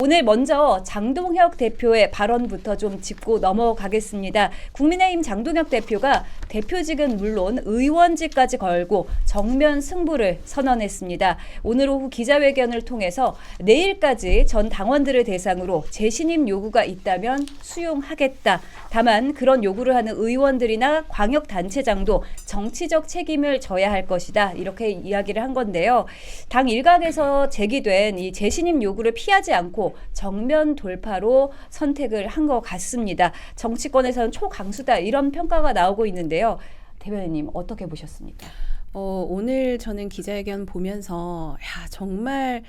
오늘 먼저 장동혁 대표의 발언부터 좀 짚고 넘어가겠습니다. 국민의힘 장동혁 대표가 대표직은 물론 의원직까지 걸고 정면 승부를 선언했습니다. 오늘 오후 기자회견을 통해서 내일까지 전 당원들을 대상으로 재신임 요구가 있다면 수용하겠다. 다만 그런 요구를 하는 의원들이나 광역단체장도 정치적 책임을 져야 할 것이다. 이렇게 이야기를 한 건데요. 당 일각에서 제기된 이 재신임 요구를 피하지 않고 정면 돌파로 선택을 한 것 같습니다. 정치권에서는 초강수다 이런 평가가 나오고 있는데요. 대변인님 어떻게 보셨습니까? 오늘 저는 기자회견 보면서 정말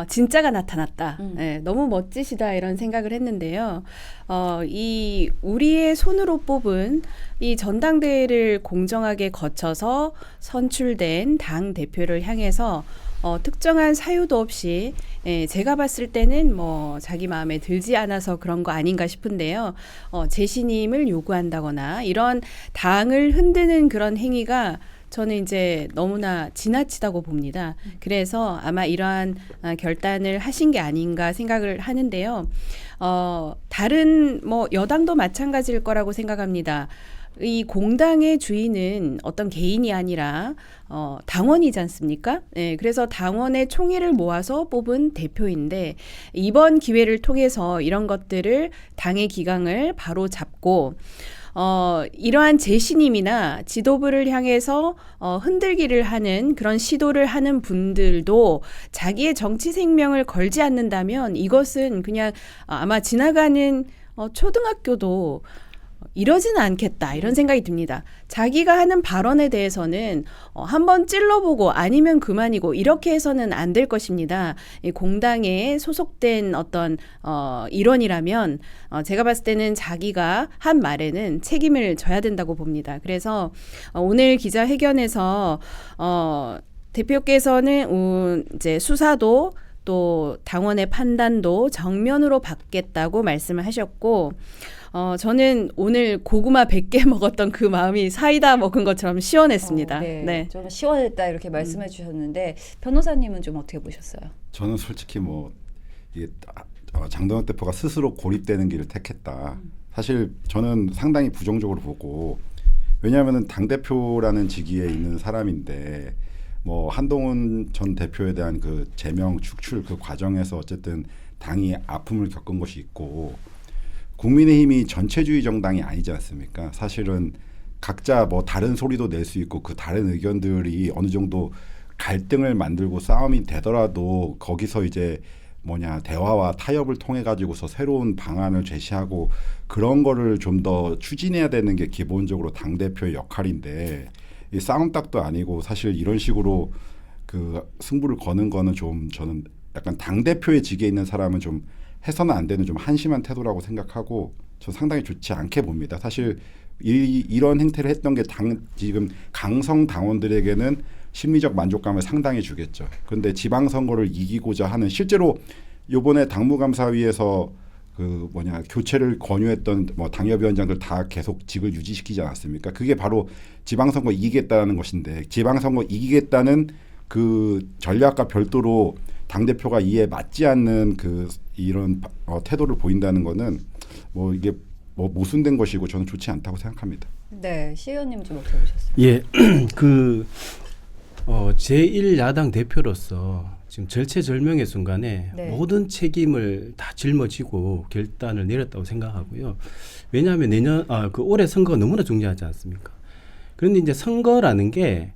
진짜가 나타났다. 네, 너무 멋지시다 이런 생각을 했는데요. 이 우리의 손으로 뽑은 이 전당대회를 공정하게 거쳐서 선출된 당 대표를 향해서 특정한 사유도 없이 제가 봤을 때는 자기 마음에 들지 않아서 그런 거 아닌가 싶은데요. 재신임을 요구한다거나 이런 당을 흔드는 그런 행위가 저는 이제 너무나 지나치다고 봅니다. 그래서 아마 이러한 결단을 하신 게 아닌가 생각을 하는데요. 다른 여당도 마찬가지일 거라고 생각합니다. 이 공당의 주인은 어떤 개인이 아니라 당원이지 않습니까? 네, 그래서 당원의 총의를 모아서 뽑은 대표인데 이번 기회를 통해서 이런 것들을 당의 기강을 바로 잡고 이러한 재신임이나 지도부를 향해서 흔들기를 하는 그런 시도를 하는 분들도 자기의 정치 생명을 걸지 않는다면 이것은 그냥 아마 지나가는 초등학교도 이러지는 않겠다 이런 생각이 듭니다. 자기가 하는 발언에 대해서는 한번 찔러보고 아니면 그만이고 이렇게 해서는 안 될 것입니다. 이 공당에 소속된 어떤 일원이라면 제가 봤을 때는 자기가 한 말에는 책임을 져야 된다고 봅니다. 그래서 오늘 기자회견에서 대표께서는 이제 수사도 또 당원의 판단도 정면으로 받겠다고 말씀을 하셨고 저는 오늘 고구마 100개 먹었던 그 마음이 사이다 먹은 것처럼 시원했습니다. 네. 좀 시원했다 이렇게 말씀해 주셨는데 변호사님은 좀 어떻게 보셨어요? 저는 솔직히 이게 장동혁 대표가 스스로 고립되는 길을 택했다. 사실 저는 상당히 부정적으로 보고 왜냐하면 당대표라는 직위에 있는 사람인데 한동훈 전 대표에 대한 그 제명 축출 그 과정에서 어쨌든 당이 아픔을 겪은 것이 있고 국민의힘이 전체주의 정당이 아니지 않습니까? 사실은 각자 다른 소리도 낼 수 있고 그 다른 의견들이 어느 정도 갈등을 만들고 싸움이 되더라도 거기서 이제 대화와 타협을 통해 가지고서 새로운 방안을 제시하고 그런 거를 좀 더 추진해야 되는 게 기본적으로 당대표의 역할인데 이 싸움닭도 아니고 사실 이런 식으로 그 승부를 거는 거는 좀 저는 약간 당대표의 직에 있는 사람은 좀 해서는 안 되는 좀 한심한 태도라고 생각하고 저 상당히 좋지 않게 봅니다. 사실 이런 행태를 했던 게 지금 강성 당원들에게는 심리적 만족감을 상당히 주겠죠. 그런데 지방선거를 이기고자 하는 실제로 이번에 당무감사위에서 교체를 권유했던 당협위원장들 다 계속 직을 유지시키지 않았습니까? 그게 바로 지방선거 이기겠다는 것인데 지방선거 이기겠다는 그 전략과 별도로 당대표가 이에 맞지 않는 이런 태도를 보인다는 거는 이게 모순된 것이고 저는 좋지 않다고 생각합니다. 네, 시 의원님 좀 어떻게 보셨어요? 예, 제1야당 대표로서 지금 절체절명의 순간에 모든 책임을 다 짊어지고 결단을 내렸다고 생각하고요. 왜냐하면 올해 선거가 너무나 중요하지 않습니까? 그런데 이제 선거라는 게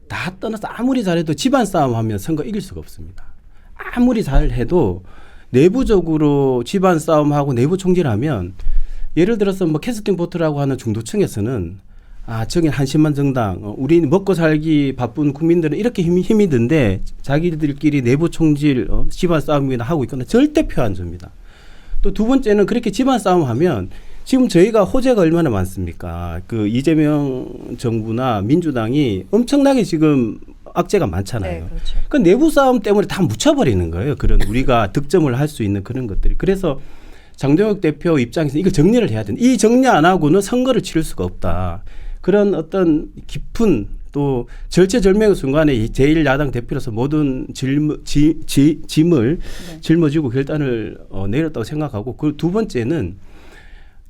다 떠나서 아무리 잘해도 집안 싸움하면 선거 이길 수가 없습니다. 아무리 잘해도 내부적으로 집안 싸움하고 내부 총질하면 예를 들어서 캐스팅 보트라고 하는 중도층에서는 저긴 한심한 정당, 우리 먹고 살기 바쁜 국민들은 이렇게 힘이 든데 자기들끼리 내부 총질, 집안 싸움이나 하고 있거나 절대 표 안 줍니다. 또 두 번째는 그렇게 집안 싸움하면 지금 저희가 호재가 얼마나 많습니까? 그 이재명 정부나 민주당이 엄청나게 지금 악재가 많잖아요. 네, 그렇죠. 그 내부 싸움 때문에 다 묻혀버리는 거예요. 그런 우리가 득점을 할 수 있는 그런 것들이. 그래서 장동혁 대표 입장에서 이거 정리를 해야 된다. 이 정리 안 하고는 선거를 치를 수가 없다. 그런 어떤 깊은 또 절체절명의 순간에 이 제1야당 대표로서 모든 짐을 짊어지고 결단을 내렸다고 생각하고 그 두 번째는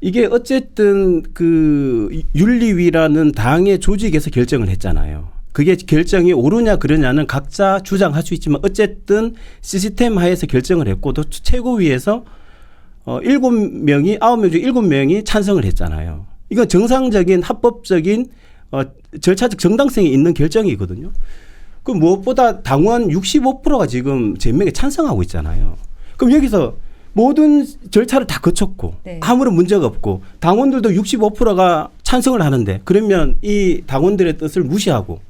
이게 어쨌든 그 윤리위라는 당의 조직에서 결정을 했잖아요. 그게 결정이 옳으냐 그러냐는 각자 주장할 수 있지만 어쨌든 시스템 하에서 결정을 했고 또 최고위에서 7명이 9명 중 7명이 찬성을 했잖아요. 이건 정상적인 합법적인 절차적 정당성이 있는 결정이거든요. 그 무엇보다 당원 65%가 지금 제명에 찬성하고 있잖아요. 그럼 여기서 모든 절차를 다 거쳤고 네. 아무런 문제가 없고 당원들도 65%가 찬성을 하는데 그러면 이 당원들의 뜻을 무시하고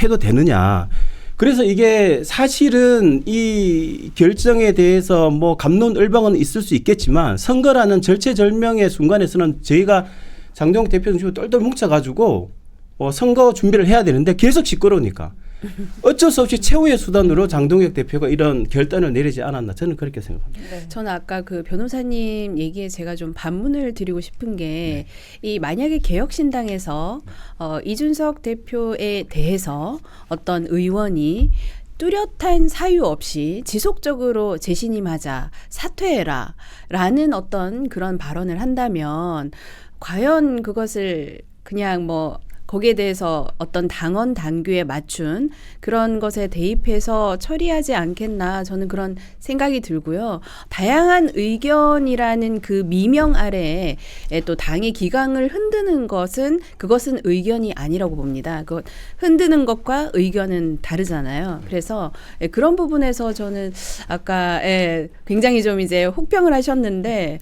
해도 되느냐. 그래서 이게 사실은 이 결정에 대해서 뭐 갑론을박은 있을 수 있겠지만 선거라는 절체절명의 순간에서는 저희가 장동혁 대표 중심으로 똘똘 뭉쳐가지고 선거 준비를 해야 되는데 계속 시끄러우니까 어쩔 수 없이 최후의 수단으로 장동혁 대표가 이런 결단을 내리지 않았나 저는 그렇게 생각합니다. 네. 저는 아까 그 변호사님 얘기에 제가 좀 반문을 드리고 싶은 게 이 만약에 개혁신당에서 이준석 대표에 대해서 어떤 의원이 뚜렷한 사유 없이 지속적으로 재신임하자 사퇴해라 라는 어떤 그런 발언을 한다면 과연 그것을 그냥 뭐 거기에 대해서 어떤 당원 당규에 맞춘 그런 것에 대입해서 처리하지 않겠나 저는 그런 생각이 들고요. 다양한 의견이라는 그 미명 아래에 또 당의 기강을 흔드는 것은 그것은 의견이 아니라고 봅니다. 그 흔드는 것과 의견은 다르잖아요. 그래서 그런 부분에서 저는 아까 굉장히 좀 이제 혹평을 하셨는데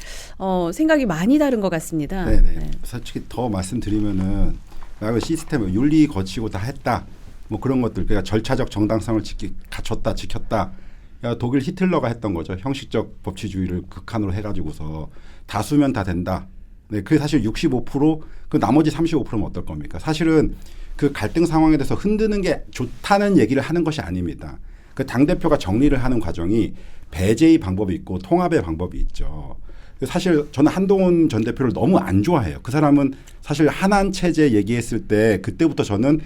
생각이 많이 다른 것 같습니다. 네네. 네. 솔직히 더 말씀드리면은 그 시스템을 윤리 거치고 다 했다. 뭐 그런 것들, 그러니까 절차적 정당성을 갖췄다, 지켰다. 독일 히틀러가 했던 거죠. 형식적 법치주의를 극한으로 해가지고서 다수면 다 된다. 네, 그게 사실 65%, 그 나머지 35%는 어떨 겁니까? 사실은 그 갈등 상황에 대해서 흔드는 게 좋다는 얘기를 하는 것이 아닙니다. 그 당대표가 정리를 하는 과정이 배제의 방법이 있고 통합의 방법이 있죠. 사실 저는 한동훈 전 대표를 너무 안 좋아해요. 그 사람은 사실 한한 체제 얘기했을 때 그때부터 저는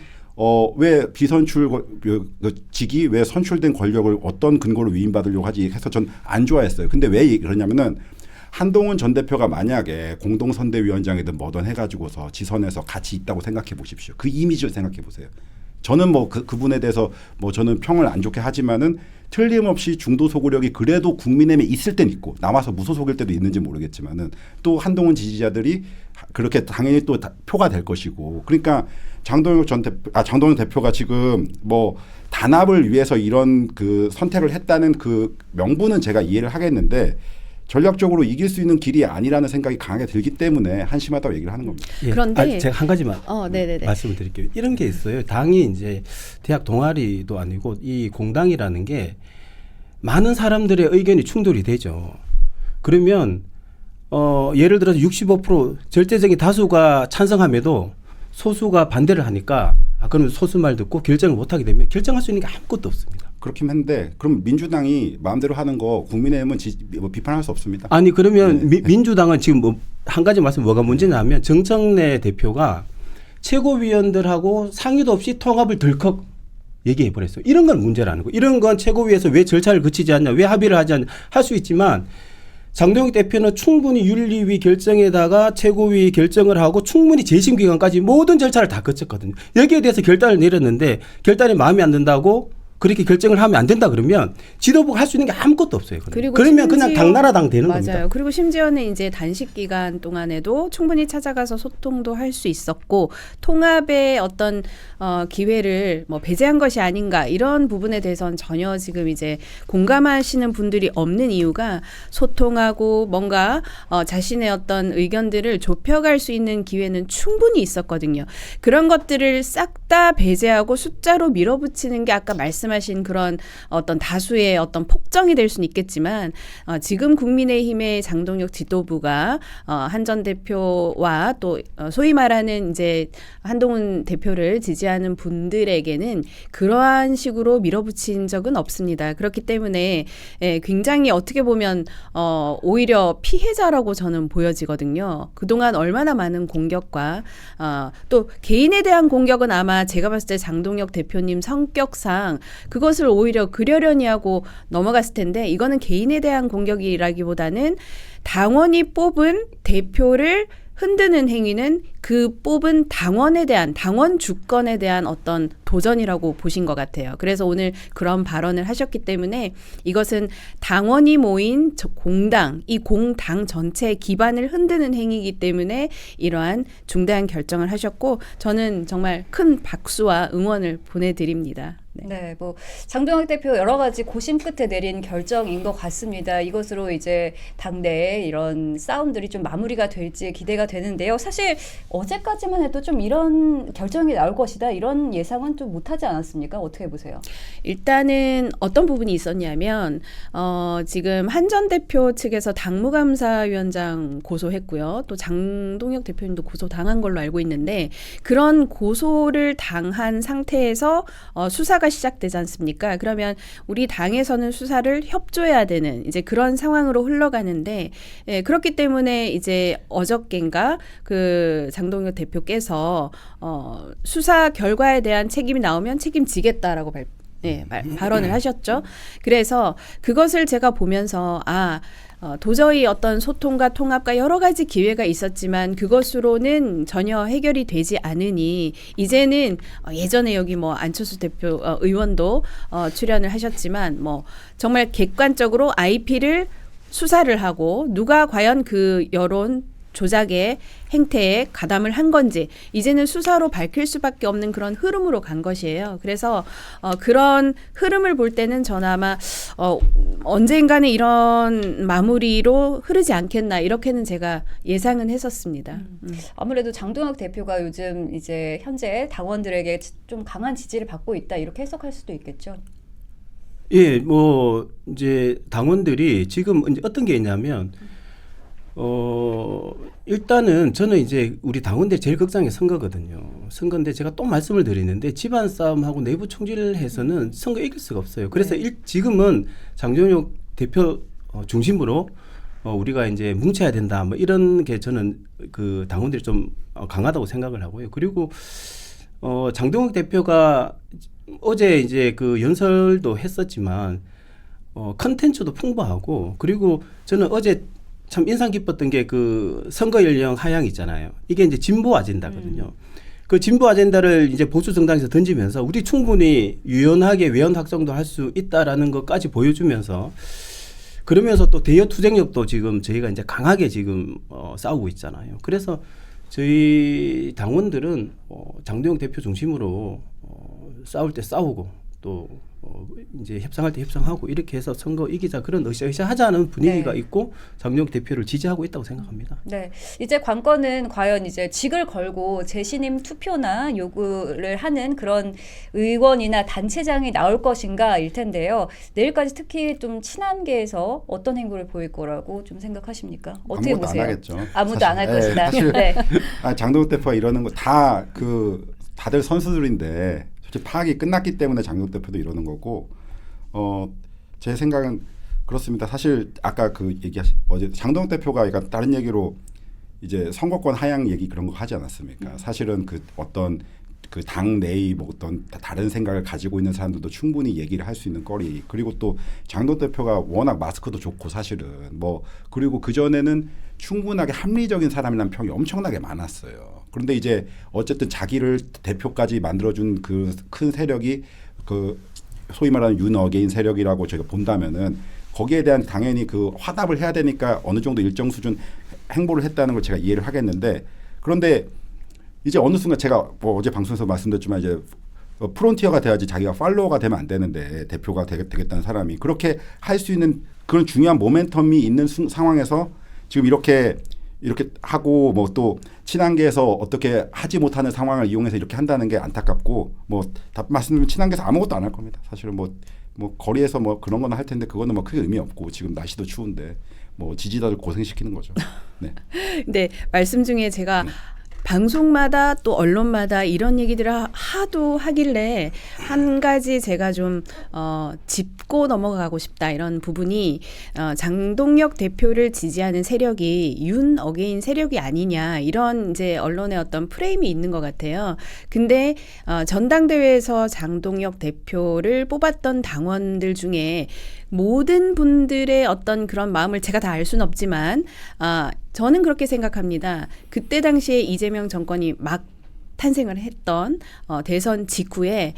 왜 비선출 직이 왜 선출된 권력을 어떤 근거로 위임받으려고 하지 해서 전 안 좋아했어요. 근데 왜 그러냐면은 한동훈 전 대표가 만약에 공동선대위원장이든 뭐든 해가지고서 지선에서 같이 있다고 생각해 보십시오. 그 이미지를 생각해 보세요. 저는 뭐 그분에 대해서 뭐 저는 평을 안 좋게 하지만은 틀림없이 중도 소구력이 그래도 국민의힘에 있을 땐 있고 남아서 무소속일 때도 있는지 모르겠지만은 또 한동훈 지지자들이 그렇게 당연히 또 표가 될 것이고 그러니까 장동혁 대표가 지금 뭐 단합을 위해서 이런 그 선택을 했다는 그 명분은 제가 이해를 하겠는데 전략적으로 이길 수 있는 길이 아니라는 생각이 강하게 들기 때문에 한심하다고 얘기를 하는 겁니다. 예. 그런데 제가 한 가지만 네네네. 말씀을 드릴게요. 이런 게 있어요. 당이 이제 대학 동아리도 아니고 이 공당이라는 게 많은 사람들의 의견이 충돌이 되죠. 그러면 예를 들어서 65% 절대적인 다수가 찬성함에도 소수가 반대를 하니까 그러면 소수 말 듣고 결정을 못하게 되면 결정할 수 있는 게 아무것도 없습니다. 그렇긴 한데 그럼 민주당이 마음대로 하는 거 국민의힘은 뭐 비판할 수 없습니다. 아니 그러면 민주당은 지금 뭐 한 가지 말씀 뭐가 문제냐면 정청래 대표가 최고위원들하고 상의도 없이 통합을 덜컥 얘기해 버렸어요. 이런 건 문제라는 거. 이런 건 최고위에서 왜 절차를 거치지 않냐, 왜 합의를 하지 않냐 할 수 있지만 장동혁 대표는 충분히 윤리위 결정에다가 최고위 결정을 하고 충분히 재심 기간까지 모든 절차를 다 거쳤거든요. 여기에 대해서 결단을 내렸는데 결단이 마음에 안 든다고 그렇게 결정을 하면 안 된다 그러면 지도부가 할 수 있는 게 아무것도 없어요. 그러면 그냥 당나라당 되는 맞아요. 겁니다. 그리고 심지어는 이제 단식 기간 동안에도 충분히 찾아가서 소통도 할 수 있었고 통합의 어떤 기회를 뭐 배제한 것이 아닌가 이런 부분에 대해서는 전혀 지금 이제 공감하시는 분들이 없는 이유가 소통하고 뭔가 자신의 어떤 의견들을 좁혀갈 수 있는 기회는 충분히 있었거든요. 그런 것들을 싹 다 배제하고 숫자로 밀어붙이는 게 아까 말씀 말씀하신 그런 어떤 다수의 어떤 폭정이 될 수는 있겠지만 지금 국민의힘의 장동혁 지도부가 한 전 대표와 또 소위 말하는 이제 한동훈 대표를 지지하는 분들에게는 그러한 식으로 밀어붙인 적은 없습니다. 그렇기 때문에 굉장히 어떻게 보면 오히려 피해자라고 저는 보여지거든요. 그동안 얼마나 많은 공격과 또 개인에 대한 공격은 아마 제가 봤을 때 장동혁 대표님 성격상 그것을 오히려 그려려니 하고 넘어갔을 텐데 이거는 개인에 대한 공격이라기보다는 당원이 뽑은 대표를 흔드는 행위는 그 뽑은 당원에 대한 당원 주권에 대한 어떤 도전이라고 보신 것 같아요. 그래서 오늘 그런 발언을 하셨기 때문에 이것은 당원이 모인 공당, 이 공당 전체의 기반을 흔드는 행위이기 때문에 이러한 중대한 결정을 하셨고 저는 정말 큰 박수와 응원을 보내드립니다. 네, 뭐 장동혁 대표 여러 가지 고심 끝에 내린 결정인 것 같습니다. 이것으로 이제 당내에 이런 싸움들이 좀 마무리가 될지 기대가 되는데요. 사실 어제까지만 해도 좀 이런 결정이 나올 것이다 이런 예상은 좀 못하지 않았습니까? 어떻게 보세요? 일단은 어떤 부분이 있었냐면 지금 한 전 대표 측에서 당무감사위원장 고소했고요. 또 장동혁 대표님도 고소당한 걸로 알고 있는데 그런 고소를 당한 상태에서 수사가 시작되지 않습니까? 그러면 우리 당에서는 수사를 협조해야 되는 이제 그런 상황으로 흘러가는데 그렇기 때문에 이제 어저께인가 그 장동혁 대표께서 수사 결과에 대한 책임이 나오면 책임지겠다라고 발언을 하셨죠. 그래서 그것을 제가 보면서 도저히 어떤 소통과 통합과 여러 가지 기회가 있었지만 그것으로는 전혀 해결이 되지 않으니 이제는 예전에 여기 뭐 안철수 대표 의원도 출연을 하셨지만 뭐 정말 객관적으로 IP를 수사를 하고 누가 과연 그 여론 조작의 행태에 가담을 한 건지 이제는 수사로 밝힐 수밖에 없는 그런 흐름으로 간 것이에요. 그래서 그런 흐름을 볼 때는 저는 아마 언젠가는 이런 마무리로 흐르지 않겠나 이렇게는 제가 예상은 했었습니다. 아무래도 장동혁 대표가 요즘 이제 현재 당원들에게 좀 강한 지지를 받고 있다 이렇게 해석할 수도 있겠죠. 예, 뭐 이제 당원들이 지금 이제 어떤 게 있냐면 일단은 저는 이제 우리 당원들 제일 걱정이 선거거든요. 선거인데 제가 또 말씀을 드리는데 집안 싸움하고 내부 총질을 해서는 선거 이길 수가 없어요. 그래서 지금은 장동혁 대표 중심으로 우리가 이제 뭉쳐야 된다. 뭐 이런 게 저는 그 당원들이 좀 강하다고 생각을 하고요. 그리고 장동혁 대표가 어제 이제 그 연설도 했었지만 컨텐츠도 풍부하고 그리고 저는 어제 참 인상 깊었던 게 그 선거 연령 하향 있잖아요. 이게 이제 진보 아젠다거든요. 그 진보 아젠다를 이제 보수 정당에서 던지면서 우리 충분히 유연하게 외연 확정도 할 수 있다라는 것까지 보여주면서 그러면서 또 대여 투쟁력도 지금 저희가 이제 강하게 지금 싸우고 있잖아요. 그래서 저희 당원들은 장동혁 대표 중심으로 싸울 때 싸우고 또 이제 협상할 때 협상하고 이렇게 해서 선거 이기자 그런 으쌰으쌰하자는 분위기가 있고 장동혁 대표를 지지하고 있다고 생각합니다. 네, 이제 관건은 과연 이제 직을 걸고 재신임 투표나 요구를 하는 그런 의원이나 단체장이 나올 것인가일 텐데요. 내일까지 특히 좀 친한계에서 어떤 행보를 보일 거라고 좀 생각하십니까? 어떻게 아무것도 보세요? 안 하겠죠. 아무도 안 할 것이다. 사실 네. 장동혁 대표가 이러는 거 다 다들 선수들인데. 솔직히 파악이 끝났기 때문에 장동혁 대표도 이러는 거고 제 생각은 그렇습니다. 사실 아까 어제 장동혁 대표가 약간 다른 얘기로 이제 선거권 하향 얘기 그런 거 하지 않았습니까? 사실은 그 어떤 그 당 내의 뭐 어떤 다른 생각을 가지고 있는 사람들도 충분히 얘기를 할 수 있는 거리 그리고 또 장동혁 대표가 워낙 마스크도 좋고 사실은 뭐 그리고 그 전에는 충분하게 합리적인 사람이라는 평이 엄청나게 많았어요. 그런데 이제 어쨌든 자기를 대표까지 만들어준 그 큰 세력이 그 소위 말하는 윤어게인 세력이라고 저희가 본다면은 거기에 대한 당연히 그 화답을 해야 되니까 어느 정도 일정 수준 행보를 했다는 걸 제가 이해를 하겠는데 그런데 이제 어느 순간 제가 뭐 어제 방송에서 말씀드렸지만 이제 프론티어가 돼야지 자기가 팔로워가 되면 안 되는데 대표가 되겠다는 사람이 그렇게 할 수 있는 그런 중요한 모멘텀이 있는 상황에서 지금 이렇게 이렇게 하고 뭐 또 친한계에서 어떻게 하지 못하는 상황을 이용해서 이렇게 한다는 게 안타깝고 뭐 말씀드리면 친한계에서 아무것도 안 할 겁니다. 사실은 뭐 거리에서 뭐 그런 거는 할 텐데 그거는 뭐 크게 의미 없고 지금 날씨도 추운데 뭐 지지자들 고생시키는 거죠. 네. 네, 말씀 중에 제가 방송마다 또 언론마다 이런 얘기들을 하도 하길래 한 가지 제가 좀 짚고 넘어가고 싶다 이런 부분이 장동혁 대표를 지지하는 세력이 윤 어게인 세력이 아니냐 이런 이제 언론의 어떤 프레임이 있는 것 같아요. 근데 전당대회에서 장동혁 대표를 뽑았던 당원들 중에 모든 분들의 어떤 그런 마음을 제가 다 알 수는 없지만 저는 그렇게 생각합니다. 그때 당시에 이재명 정권이 막 탄생을 했던 대선 직후에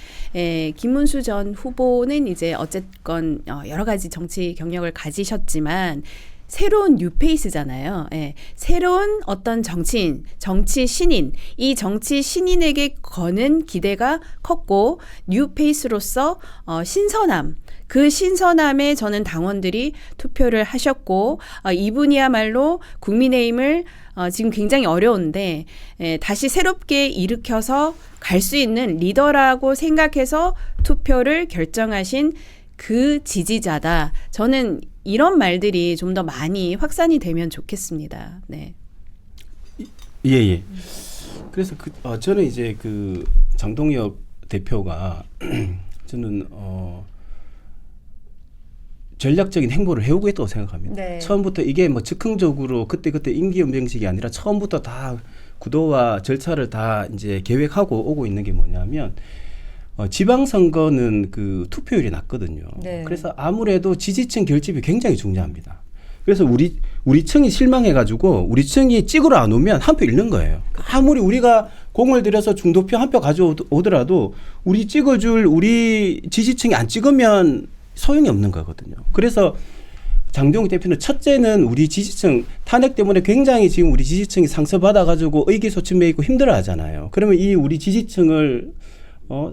김문수 전 후보는 이제 어쨌건 여러 가지 정치 경력을 가지셨지만 새로운 뉴페이스잖아요. 예, 새로운 어떤 정치인, 정치 신인, 이 정치 신인에게 거는 기대가 컸고 뉴페이스로서 신선함, 그 신선함에 저는 당원들이 투표를 하셨고 이분이야말로 국민의힘을 지금 굉장히 어려운데 다시 새롭게 일으켜서 갈 수 있는 리더라고 생각해서 투표를 결정하신 그 지지자다. 저는 이런 말들이 좀 더 많이 확산이 되면 좋겠습니다. 네. 예. 그래서 저는 이제 그 장동혁 대표가 저는 전략적인 행보를 해오고 있다고 생각합니다. 네. 처음부터 이게 뭐 즉흥적으로 그때 임기응변식이 아니라 처음부터 다 구도와 절차를 다 이제 계획하고 오고 있는 게 뭐냐면 지방선거는 그 투표율이 낮거든요. 네. 그래서 아무래도 지지층 결집이 굉장히 중요합니다. 그래서 우리 층이 실망해가지고 우리 층이 찍으러 안 오면 한 표 잃는 거예요. 아무리 우리가 공을 들여서 중도표 한 표 가져오더라도 우리 찍어줄 우리 지지층이 안 찍으면 소용이 없는 거거든요. 그래서 장동혁 대표는 첫째는 우리 지지층 탄핵 때문에 굉장히 지금 우리 지지층이 상처받아가지고 의기소침해 있고 힘들어하잖아요. 그러면 이 우리 지지층을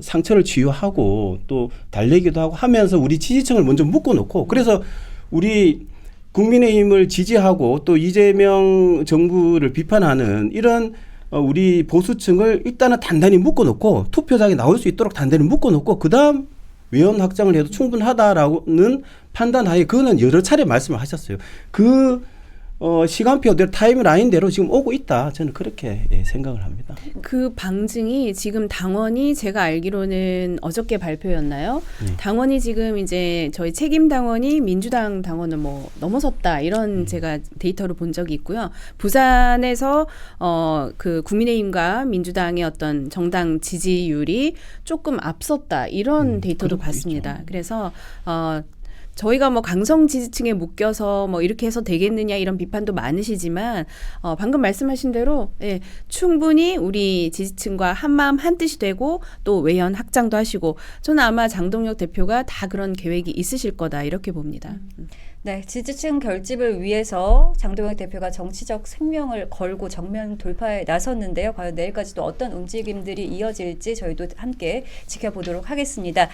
상처를 치유하고 또 달래기도 하고 하면서 우리 지지층을 먼저 묶어놓고 그래서 우리 국민의힘을 지지하고 또 이재명 정부를 비판하는 이런 우리 보수층을 일단은 단단히 묶어놓고 투표장에 나올 수 있도록 단단히 묶어놓고 그다음 외연 확장을 해도 충분하다라는 판단하에 그거는 여러 차례 말씀을 하셨어요. 그 시간표대로 타임라인대로 지금 오고 있다. 저는 그렇게 생각을 합니다. 그 방증이 지금 당원이 제가 알기로는 어저께 발표였나요? 당원이 지금 이제 저희 책임 당원이 민주당 당원을 뭐 넘어섰다 이런 제가 데이터를 본 적이 있고요. 부산에서 그 국민의힘과 민주당의 어떤 정당 지지율이 조금 앞섰다 이런 데이터도 봤습니다. 있죠. 그래서 저희가 뭐 강성 지지층에 묶여서 뭐 이렇게 해서 되겠느냐 이런 비판도 많으시지만 방금 말씀하신 대로 충분히 우리 지지층과 한마음 한뜻이 되고 또 외연 확장도 하시고 저는 아마 장동혁 대표가 다 그런 계획이 있으실 거다 이렇게 봅니다. 네, 지지층 결집을 위해서 장동혁 대표가 정치적 생명을 걸고 정면 돌파에 나섰는데요. 과연 내일까지도 어떤 움직임들이 이어질지 저희도 함께 지켜보도록 하겠습니다.